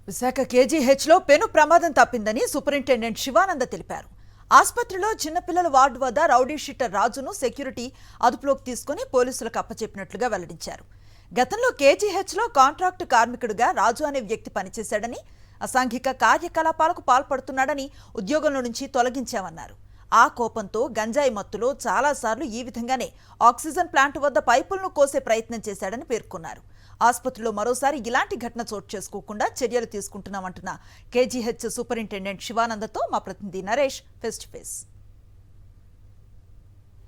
విశాఖ కేజీహెచ్లో పెను ప్రమాదం తప్పిందని సూపరింటెండెంట్ శివానంద తెలిపారు. ఆసుపత్రిలో చిన్నపిల్లల వార్డు వద్ద రౌడీ షీటర్ రాజును సెక్యూరిటీ అదుపులోకి తీసుకుని పోలీసులకు అప్పచెప్పినట్లుగా వెల్లడించారు. గతంలో కేజీహెచ్లో కాంట్రాక్టు కార్మికుడిగా రాజు అనే వ్యక్తి పనిచేశాడని, అసాంఘిక కార్యకలాపాలకు పాల్పడుతున్నాడని ఉద్యోగంలో నుంచి తొలగించామన్నారు. ఆ కోపంతో గంజాయి మత్తులో చాలాసార్లు ఈ విధంగానే ఆక్సిజన్ ప్లాంట్ వద్ద పైపులను కోసే ప్రయత్నం చేశాడని పేర్కొన్నారు. ఆసుపత్రిలో మరోసారి ఇలాంటి ఘటన చోటు చేసుకోకుండా చర్యలు తీసుకుంటున్నామంటున్న కేజీహెచ్ సూపరింటెండెంట్ శివానందతో మా ప్రతినిధి నరేష్ ఫేస్ టు ఫేస్.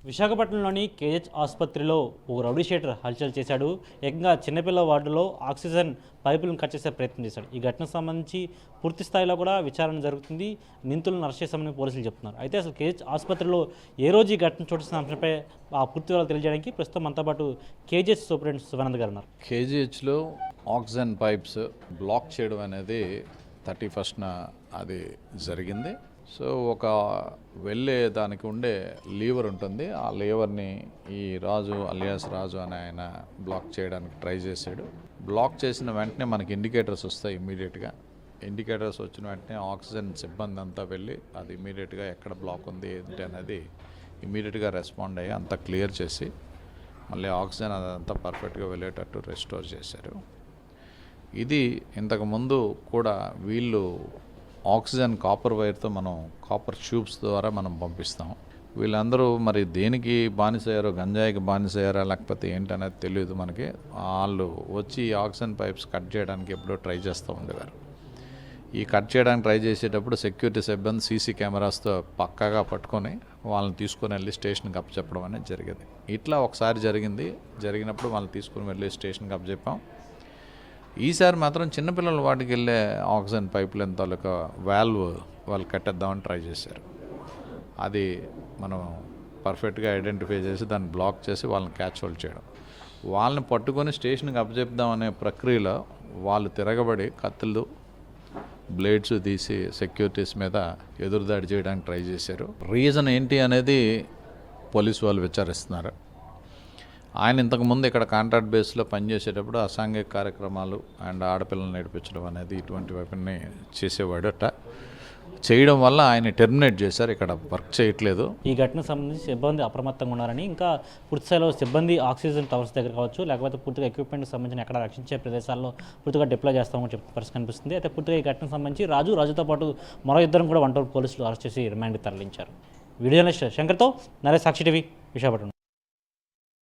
విశాఖపట్నంలోని కేజీహెచ్ ఆసుపత్రిలో ఓ రౌడీ షీటర్ హల్చల్ చేశాడు. ఏకంగా చిన్నపిల్ల వార్డులో ఆక్సిజన్ పైపులను కట్ చేసే ప్రయత్నం చేశాడు. ఈ ఘటనకు సంబంధించి పూర్తి స్థాయిలో కూడా విచారణ జరుగుతుంది. నిందితులను అరెస్ట్ చేశామని పోలీసులు చెప్తున్నారు. అయితే అసలు కేజీహెచ్ ఆసుపత్రిలో ఏ రోజు ఈ ఘటన చోటు చేసిన అంశంపై ఆ పూర్తి వివరాలు తెలియజేయడానికి ప్రస్తుతం మనతో పాటు కేజీహెచ్ సూపరింటెండెంట్ శివానంద్ గారు ఉన్నారు. కేజీహెచ్లో ఆక్సిజన్ పైప్స్ బ్లాక్ చేయడం అనేది 31న అది జరిగింది. సో ఒక వెళ్ళే దానికి ఉండే లీవర్ ఉంటుంది. ఆ లీవర్ని ఈ రాజు అలియాస్ రాజు అని ఆయన బ్లాక్ చేయడానికి ట్రై చేశాడు. బ్లాక్ చేసిన వెంటనే మనకి ఇండికేటర్స్ వస్తాయి. ఇమ్మీడియట్గా ఇండికేటర్స్ వచ్చిన వెంటనే ఆక్సిజన్ సిబ్బంది అంతా వెళ్ళి అది ఇమ్మీడియట్గా ఎక్కడ బ్లాక్ ఉంది ఏంటి అనేది ఇమ్మీడియట్గా రెస్పాండ్ అయ్యి అంతా క్లియర్ చేసి మళ్ళీ ఆక్సిజన్ అదంతా పర్ఫెక్ట్గా వెళ్ళేటట్టు రెస్టోర్ చేశారు. ఇది ఇంతకుముందు కూడా వీళ్ళు ఆక్సిజన్ కాపర్ వైర్తో మనం కాపర్ ట్యూబ్స్ ద్వారా మనం పంపిస్తాం. వీళ్ళందరూ మరి దేనికి బానిసయ్యారో, గంజాయికి బానిసయ్యారా లేకపోతే ఏంటనేది తెలియదు మనకి. వాళ్ళు వచ్చి ఆక్సిజన్ పైప్స్ కట్ చేయడానికి ఎప్పుడో ట్రై చేస్తూ ఉండేవారు. ఈ కట్ చేయడానికి ట్రై చేసేటప్పుడు సెక్యూరిటీ సిబ్బంది సీసీ కెమెరాస్తో పక్కాగా పట్టుకొని వాళ్ళని తీసుకొని వెళ్ళి స్టేషన్కి అప్పచెప్పడం అనేది జరిగింది. ఇట్లా ఒకసారి జరిగినప్పుడు వాళ్ళని తీసుకొని వెళ్ళి స్టేషన్కి అప్పచెప్పాం. ఈసారి మాత్రం చిన్నపిల్లల వాటికి వెళ్ళే ఆక్సిజన్ పైపులైన తాలూకా వాల్వ్ వాళ్ళు కట్టేద్దామని ట్రై చేశారు. అది మనం పర్ఫెక్ట్గా ఐడెంటిఫై చేసి దాన్ని బ్లాక్ చేసి వాళ్ళని క్యాచ్ హోల్డ్ చేయడం, వాళ్ళని పట్టుకొని స్టేషన్కి అప్పచెప్దామనే ప్రక్రియలో వాళ్ళు తిరగబడి కత్తులు బ్లేడ్స్ తీసి సెక్యూరిటీస్ మీద ఎదురుదాడి చేయడానికి ట్రై చేశారు. రీజన్ ఏంటి అనేది పోలీసు వాళ్ళు విచారిస్తున్నారు. ఆయన ఇంతకుముందు ఇక్కడ కాంట్రాక్ట్ బేస్లో పనిచేసేటప్పుడు అసాంఘిక కార్యక్రమాలు అండ్ ఆడపిల్లలు నడిపించడం అనేది ఇటువంటి వైపుని చేసేవాడట. చేయడం వల్ల ఆయన టెర్మినేట్ చేశారు, ఇక్కడ వర్క్ చేయట్లేదు. ఈ ఘటనకు సంబంధించి సిబ్బంది అప్రమత్తంగా ఉన్నారని, ఇంకా పూర్తి స్థాయిలో సిబ్బంది ఆక్సిజన్ టవర్స్ దగ్గర కావచ్చు లేకపోతే పూర్తిగా ఎక్విప్మెంట్కి సంబంధించిన ఎక్కడ రక్షించే ప్రదేశాల్లో పూర్తిగా డిప్లాయ్ చేస్తామని చెప్పి పరిస్థితి కనిపిస్తుంది. అయితే పూర్తిగా ఈ ఘటనకు సంబంధించి రాజుతో పాటు మరో ఇద్దరం కూడా వంటూరు పోలీసులు అరెస్ట్ చేసి రిమాండ్కి తరలించారు. వీడియో జర్నలిస్ట్ శంకర్తో నరేష్, సాక్షి టీవీ, విశాఖపట్నం.